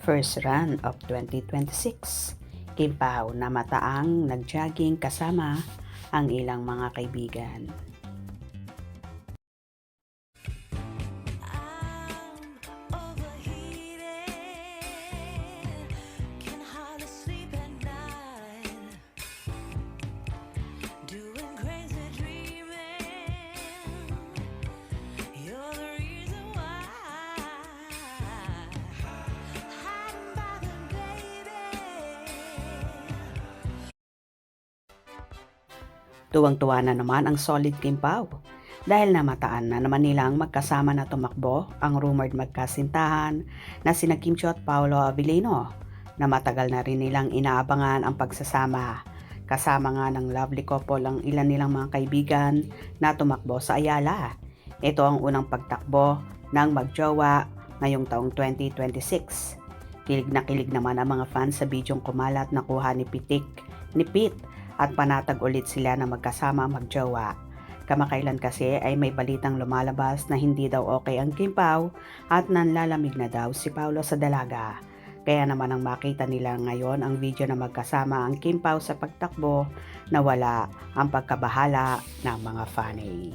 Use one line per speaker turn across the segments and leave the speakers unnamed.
First run of 2026. Kim Pao na mataang nag-jogging kasama ang ilang mga kaibigan. Tuwang-tuwa na naman ang solid Kim Pao dahil namataan na naman nilang magkasama na tumakbo ang rumored magkasintahan na sina Kim Chiu at Paolo Avellino na matagal na rin nilang inaabangan ang pagsasama. Kasama nga ng lovely couple ang ilan nilang mga kaibigan na tumakbo sa Ayala. Ito ang unang pagtakbo ng magjowa ngayong taong 2026. Kilig na kilig naman ang mga fans sa bidyong kumalat na kuha ni Pete at panatag ulit sila na magkasama magjowa. Kamakailan kasi ay may balitang lumalabas na hindi daw okay ang Kim Pao at nanlalamig na daw si Paolo sa dalaga. Kaya naman ang makita nila ngayon ang video na magkasama ang Kim Pao sa pagtakbo, nawala ang pagkabahala ng mga fanay.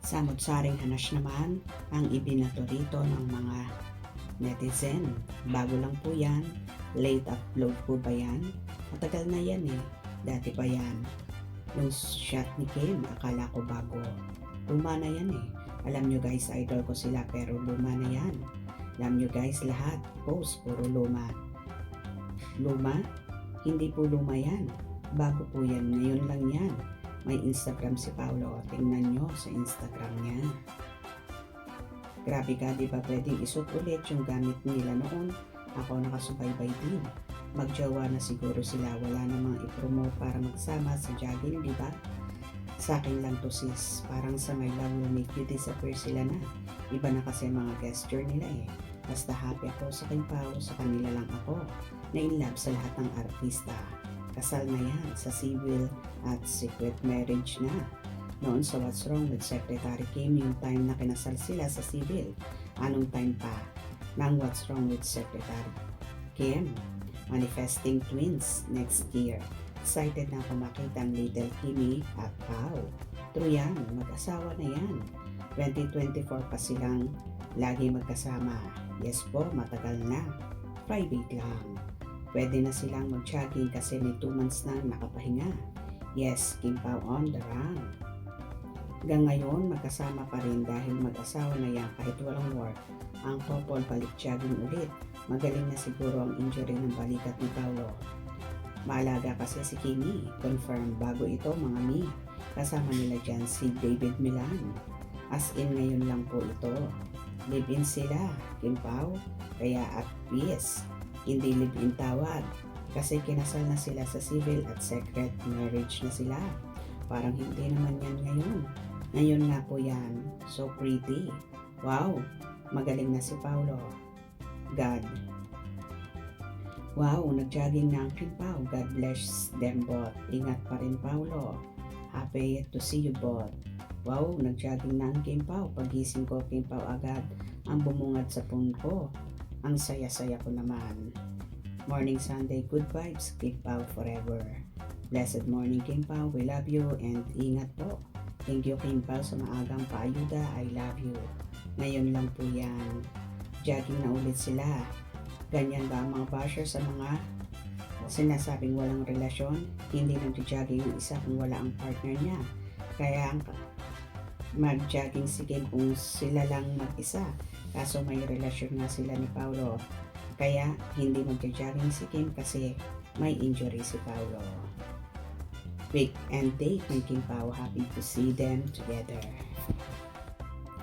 Samot-saring hanas naman ang ibinato rito ng mga netizen. Bago lang po yan, late upload po ba yan? Matagal na yan eh, dati pa yan. Yung shot ni Kim, akala ko bago. Luma na yan eh. Alam nyo guys, idol ko sila pero luma na yan. Alam nyo guys, lahat post puro luma. Luma? Hindi po luma yan. Bago po yan, ngayon lang yan. May Instagram si Paolo. Tingnan nyo sa Instagram niya. Grabe ka, di ba pwedeng isuot ulit yung gamit nila noon? Ako nakasubaybay din. Magjowa na siguro sila. Wala namang i-promote para magsama sa jogging, di ba? Sa akin lang to sis. Parang sa My Love Will Make You Disappear sila na. Iba na kasi mga gesture nila eh. Basta happy ako sa Kim Pao, sa kanila lang ako. Na in love sa lahat ng artista. Kasal na yan sa civil at secret marriage na. Noon sa What's Wrong with Secretary Kim, yung time na kinasal sila sa civil. Anong time pa ng What's Wrong with Secretary Kim? Manifesting twins next year. Excited na ako makita ang little Kimi at Pao. True yan, mag-asawa na yan. 2024 pa silang lagi magkasama. Yes po, matagal na. Private lang. Pwede na silang mag-jogging kasi may 2 months na nakapahinga. Yes, Kim Pao on the run. Hanggang ngayon, magkasama pa rin dahil mag-asawa na yan kahit walang work. Ang couple balik jogging ulit. Magaling na siguro ang injury ng balikat ni Paolo. Maalaga kasi si Kimi. Confirm bago ito mga mi. Kasama nila dyan si David Milan. As in ngayon lang po ito. Live-in sila, Kim Pao. Kaya at peace. Hindi live-in tawag kasi kinasal na sila sa civil at secret marriage na sila. Parang hindi naman yan ngayon. Ngayon nga po yan. So pretty. Wow, magaling na si Paolo. God. Wow, nag-jogging na ang Kim Pao. God bless them both. Ingat pa rin Paolo. Happy to see you both. Wow, nag-jogging na ang Kim Pao. Pagising ko, Kim Pao agad ang bumungad sa phone ko. Ang saya-saya ko naman. Morning Sunday, good vibes, Kim Pao forever. Blessed morning, Kim Pao, we love you and ingat po. Thank you, Kim Pao, sa maagang paayuda, I love you. Ngayon lang po yan. Jogging na ulit sila. Ganyan ba ang mga basher sa mga sinasabing walang relasyon? Hindi nag-jogging yung isa kung wala ang partner niya. Kaya mag-jogging si Kim kung sila lang mag-isa. Kaso may relasyon nga sila ni Paolo. Kaya hindi mag-jogging si Kim kasi may injury si Paolo. week and date ng Kim Pao. Happy to see them together.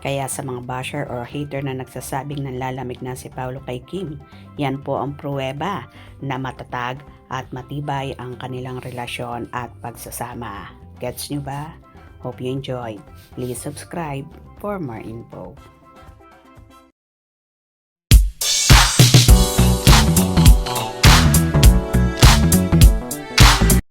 Kaya sa mga basher or hater na nagsasabing nanlalamig na si Paolo kay Kim, yan po ang pruweba na matatag at matibay ang kanilang relasyon at pagsasama. Gets nyo ba? Hope you enjoyed. Please subscribe for more info.